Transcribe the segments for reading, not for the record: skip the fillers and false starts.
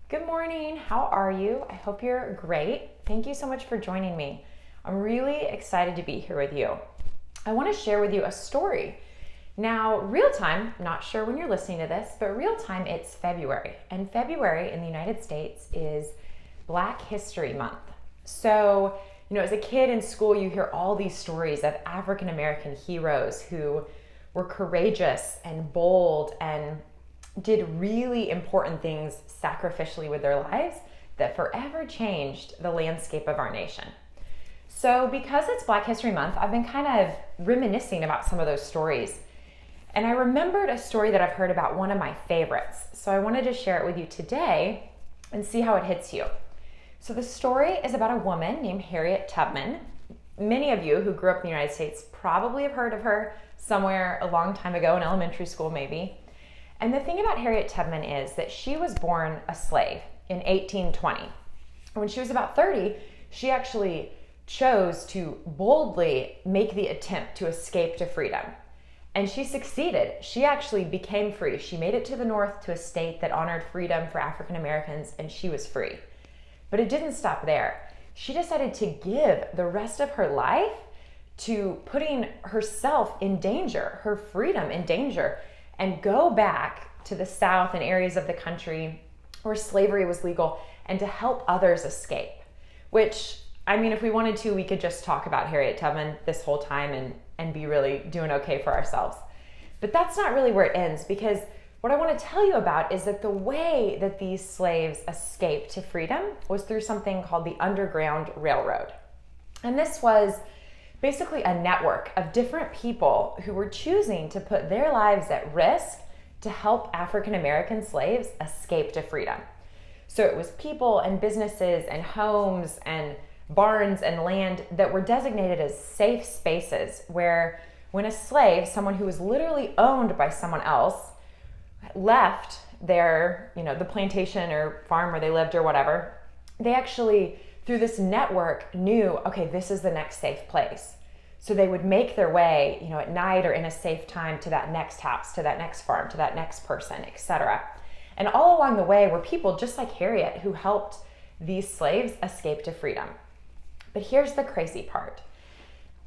Good morning. How are you? I hope you're great. Thank you so much for joining me. I'm really excited to be here with you. I want to share with you a story. Now, real time, not sure when you're listening to this, but real time, it's February. And February in the United States is Black History Month. So, as a kid in school, you hear all these stories of African American heroes who were courageous and bold and did really important things sacrificially with their lives that forever changed the landscape of our nation. So because it's Black History Month, I've been kind of reminiscing about some of those stories. And I remembered a story that I've heard about one of my favorites. So I wanted to share it with you today and see how it hits you. So the story is about a woman named Harriet Tubman. Many of you who grew up in the United States probably have heard of her somewhere a long time ago in elementary school maybe. And the thing about Harriet Tubman is that she was born a slave in 1820. When she was about 30, she actually chose to boldly make the attempt to escape to freedom. And she succeeded. She actually became free. She made it to the North to a state that honored freedom for African Americans, and she was free. But it didn't stop there. She decided to give the rest of her life to putting herself in danger, her freedom in danger, and go back to the South and areas of the country where slavery was legal and to help others escape. Which, if we wanted to, we could just talk about Harriet Tubman this whole time and be really doing okay for ourselves. But that's not really where it ends, because what I want to tell you about is that the way that these slaves escaped to freedom was through something called the Underground Railroad. And this was basically a network of different people who were choosing to put their lives at risk to help African American slaves escape to freedom. So it was people and businesses and homes and barns and land that were designated as safe spaces where when a slave, someone who was literally owned by someone else, left their, the plantation or farm where they lived or whatever, they actually, through this network, knew, okay, this is the next safe place. So they would make their way, at night or in a safe time to that next house, to that next farm, to that next person, etc. And all along the way were people just like Harriet who helped these slaves escape to freedom. But here's the crazy part.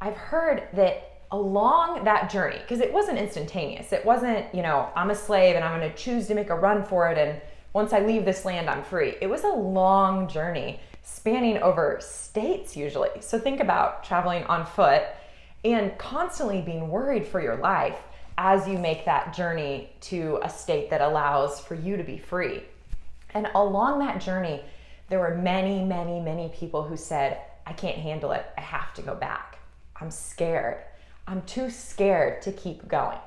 I've heard that along that journey, because it wasn't instantaneous. It wasn't, I'm a slave and I'm going to choose to make a run for it, and once I leave this land, I'm free. It was a long journey spanning over states usually. So think about traveling on foot and constantly being worried for your life as you make that journey to a state that allows for you to be free. And along that journey, there were many, many, many people who said, I can't handle it. I have to go back. I'm scared. I'm too scared to keep going.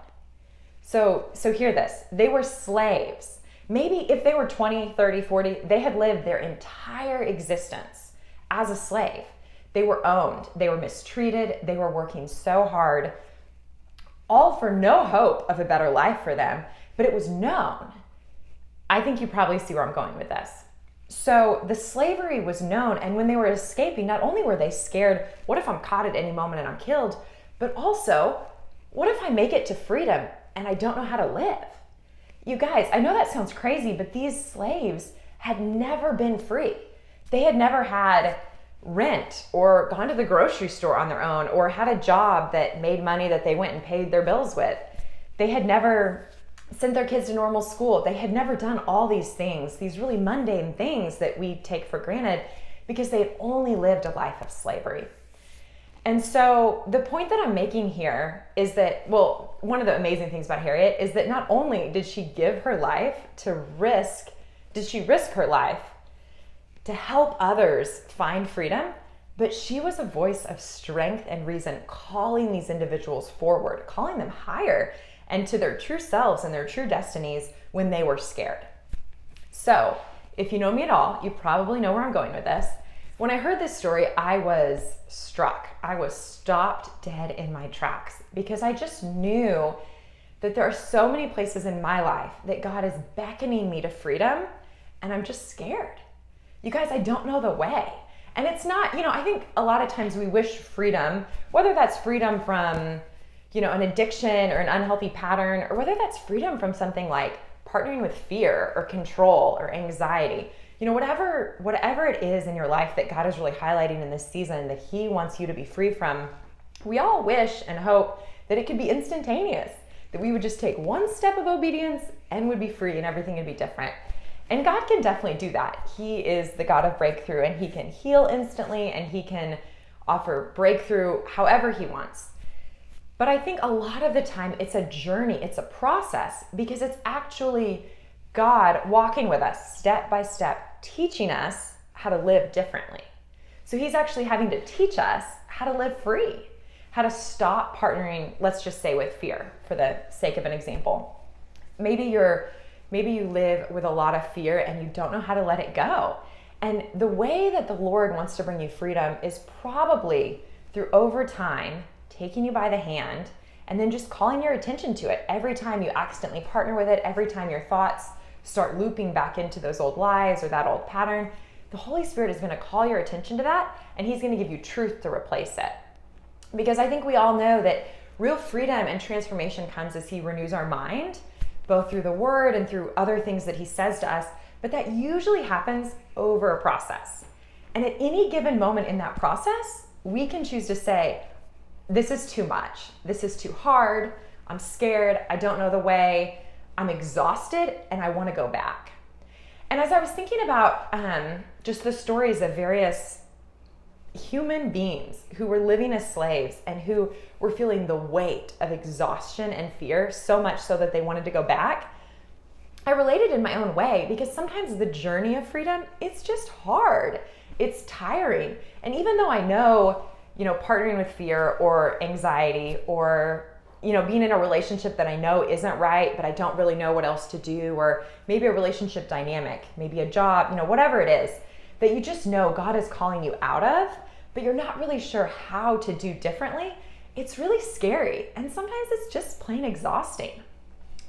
So hear this. They were slaves. Maybe if they were 20, 30, 40, they had lived their entire existence as a slave. They were owned. They were mistreated. They were working so hard, all for no hope of a better life for them, but it was known. I think you probably see where I'm going with this. So the slavery was known, and when they were escaping, not only were they scared, what if I'm caught at any moment and I'm killed, but also, what if I make it to freedom and I don't know how to live? You guys, I know that sounds crazy, but these slaves had never been free. They had never had rent or gone to the grocery store on their own or had a job that made money that they went and paid their bills with. They had never sent their kids to normal school. They had never done all these things, these really mundane things that we take for granted because they had only lived a life of slavery. And so the point that I'm making here is that, one of the amazing things about Harriet is that not only did she give her life did she risk her life to help others find freedom, but she was a voice of strength and reason, calling these individuals forward, calling them higher and to their true selves and their true destinies when they were scared. So if you know me at all, you probably know where I'm going with this. When I heard this story, I was struck. I was stopped dead in my tracks because I just knew that there are so many places in my life that God is beckoning me to freedom, and I'm just scared. You guys, I don't know the way. And it's not, I think a lot of times we wish freedom, whether that's freedom from, an addiction or an unhealthy pattern, or whether that's freedom from something like partnering with fear or control or anxiety, whatever it is in your life that God is really highlighting in this season that he wants you to be free from, we all wish and hope that it could be instantaneous, that we would just take one step of obedience and would be free and everything would be different. And God can definitely do that. He is the God of breakthrough, and he can heal instantly, and he can offer breakthrough however he wants. But I think a lot of the time it's a journey, it's a process, because it's actually God walking with us step by step, teaching us how to live differently. So he's actually having to teach us how to live free, how to stop partnering, let's just say, with fear, for the sake of an example. Maybe you live with a lot of fear and you don't know how to let it go. And the way that the Lord wants to bring you freedom is probably through, over time, taking you by the hand and then just calling your attention to it. Every time you accidentally partner with it, every time your thoughts start looping back into those old lies or that old pattern, the Holy Spirit is going to call your attention to that, and he's going to give you truth to replace it. Because I think we all know that real freedom and transformation comes as he renews our mind, both through the word and through other things that he says to us, but that usually happens over a process. And at any given moment in that process, we can choose to say, this is too much, this is too hard, I'm scared, I don't know the way, I'm exhausted, and I want to go back. And as I was thinking about just the stories of various human beings who were living as slaves and who were feeling the weight of exhaustion and fear, so much so that they wanted to go back, I related in my own way, because sometimes the journey of freedom, it's just hard. It's tiring. And even though I know, partnering with fear or anxiety or, being in a relationship that I know isn't right, but I don't really know what else to do, or maybe a relationship dynamic, maybe a job, whatever it is, that you just know God is calling you out of, but you're not really sure how to do differently, it's really scary. And sometimes it's just plain exhausting.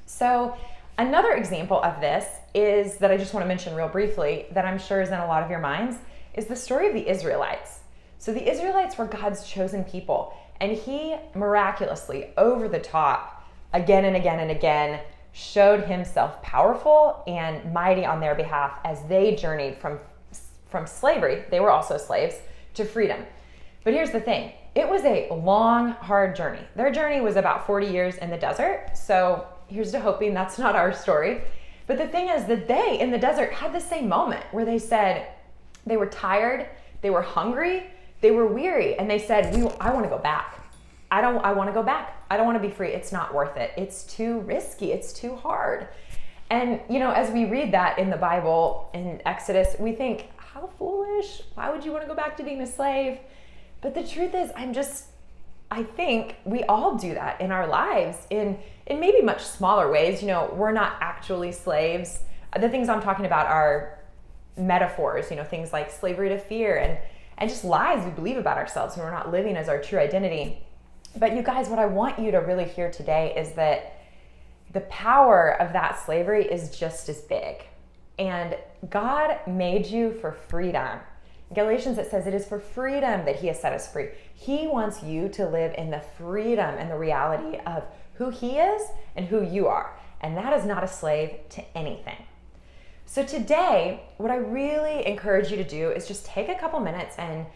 So another example of this is that I just want to mention real briefly that I'm sure is in a lot of your minds is the story of the Israelites. So the Israelites were God's chosen people, and he miraculously, over the top, again and again and again, showed himself powerful and mighty on their behalf as they journeyed from slavery, they were also slaves, to freedom. But here's the thing, it was a long, hard journey. Their journey was about 40 years in the desert, so here's to hoping that's not our story. But the thing is that they, in the desert, had the same moment where they said they were tired, they were hungry, they were weary, and they said, I want to go back. I want to go back. I don't want to be free. It's not worth it. It's too risky. It's too hard. And, as we read that in the Bible, in Exodus, we think, how foolish. Why would you want to go back to being a slave? But the truth is, I think we all do that in our lives in maybe much smaller ways. We're not actually slaves. The things I'm talking about are metaphors, things like slavery to fear and just lies we believe about ourselves when we're not living as our true identity. But you guys, what I want you to really hear today is that the power of that slavery is just as big. And God made you for freedom. In Galatians, it says it is for freedom that he has set us free. He wants you to live in the freedom and the reality of who he is and who you are. And that is not a slave to anything. So today, what I really encourage you to do is just take a couple minutes and,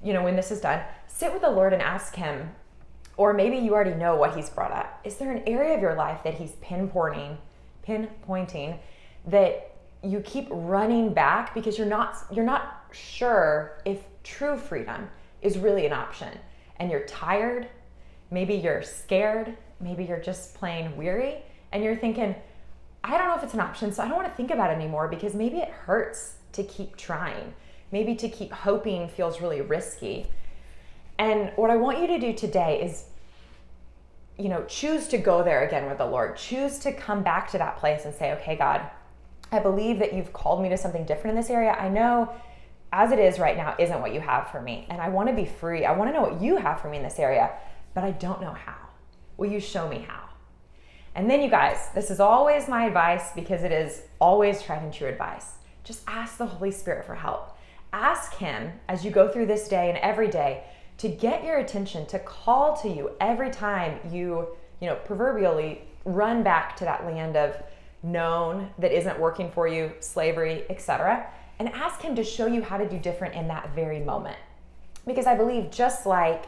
when this is done, sit with the Lord and ask him, or maybe you already know what he's brought up. Is there an area of your life that he's pinpointing that you keep running back because you're not sure if true freedom is really an option, and you're tired, maybe you're scared, maybe you're just plain weary, and you're thinking, I don't know if it's an option, so I don't want to think about it anymore because maybe it hurts to keep trying. Maybe to keep hoping feels really risky. And what I want you to do today is, choose to go there again with the Lord. Choose to come back to that place and say, okay, God, I believe that you've called me to something different in this area. I know as it is right now isn't what you have for me. And I want to be free. I want to know what you have for me in this area, but I don't know how. Will you show me how? And then you guys, this is always my advice because it is always tried and true advice. Just ask the Holy Spirit for help. Ask him as you go through this day and every day to get your attention, to call to you every time you proverbially run back to that land of, known that isn't working for you, slavery, etc., and ask him to show you how to do different in that very moment. Because I believe just like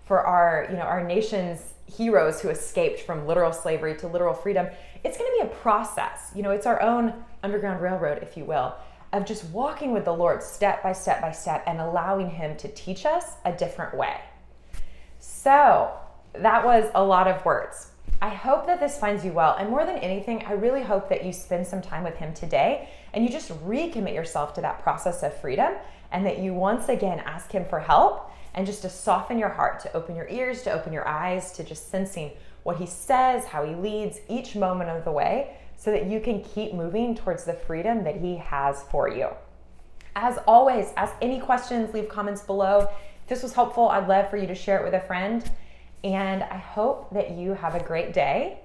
for our nation's heroes who escaped from literal slavery to literal freedom, it's going to be a process. It's our own Underground Railroad, if you will, of just walking with the Lord step by step by step and allowing him to teach us a different way. So that was a lot of words. I hope that this finds you well. And more than anything, I really hope that you spend some time with him today and you just recommit yourself to that process of freedom, and that you once again ask him for help, and just to soften your heart, to open your ears, to open your eyes, to just sensing what he says, how he leads each moment of the way, so that you can keep moving towards the freedom that he has for you. As always, ask any questions, leave comments below. If this was helpful, I'd love for you to share it with a friend. And I hope that you have a great day.